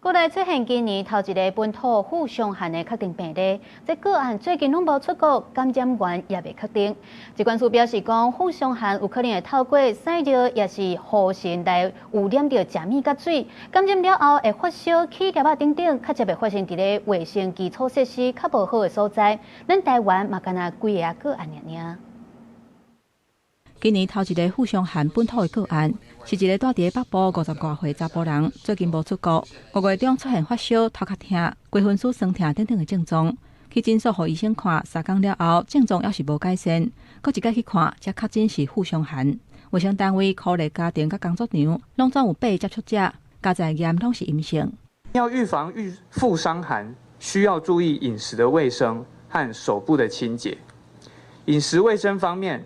國內出現今年頭一個本土副傷寒的確定病例，這個案最近攏無出國，感染源也未確定。疾管署表示講，副傷寒有可能會透過洗尿，也是呼吸來污染到食物甲水，感染了後會發燒、起粒仔等等，較才會發生佇咧衛生基礎設施較無好的所在。咱台灣嘛，敢若幾個個案爾。今年頭一個副傷寒本土的個案，是一個住佇北部50多歲查甫人，最近無出國，5月中出現發燒、頭殼痛、規分屍酸痛等等的症狀。去診所，予醫生看，3天了後症狀還是無改善，閣一擺去看，才確診是副傷寒。衛生單位、科立家庭甲工作場，攏總有8個接觸者，加在驗攏是陰性。要預防副傷寒，需要注意飲食的衛生和手部的清潔。飲食衛生方面，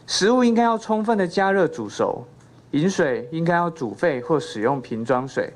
食物應該要充分的加熱煮熟，飲水應該要煮沸或使用瓶裝水，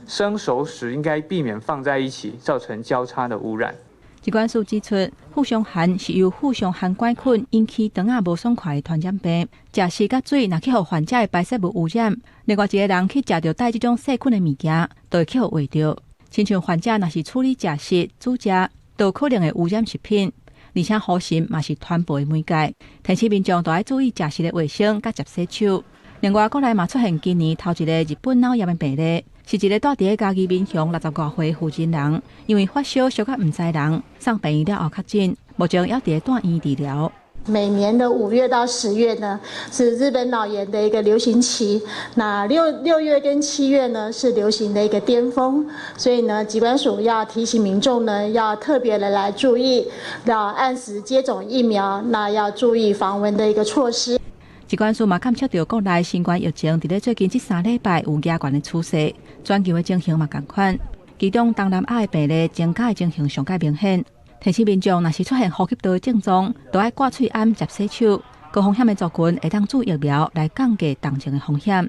生熟食應該避免放在一起，造成交叉的污染。疾管署指出，副傷寒是由副傷寒桿菌引起腸仔無爽快的傳染病，食食甲水若去互患者的排泄物污染，另外一個人去食到帶這種細菌的物件，就會去互餵着。親像患者若是處理食食、煮食，都有可能會污染食品。而且呼吸嘛是傳播的媒介，提醒民眾都要注意食食的衛生，甲接洗手。另外，國內嘛出現今年頭一個日本腦炎的病例，是一個住佇嘉義民雄60多歲婦人人，因為發燒燒甲唔知人，送病院了後確診，目前要佇住院治療。每年的5月到10月呢，是日本腦炎的一個流行期。那6月跟7月呢，是流行的一個巔峰。所以呢，疾管署要提醒民眾呢，要特別的來注意，要按時接種疫苗，那要注意防蚊的一個措施。疾管署嘛監測到國內新冠疫情佇咧最近這3禮拜有加懸的趨勢，全球的情形嘛同款。其中東南亞的病例增加的情形上較明顯。提醒民眾，若是出現呼吸道的症狀，都要掛喙罨、接洗手。高風險的族群會當注疫苗來降低重症的風險。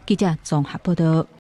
記者綜合報道。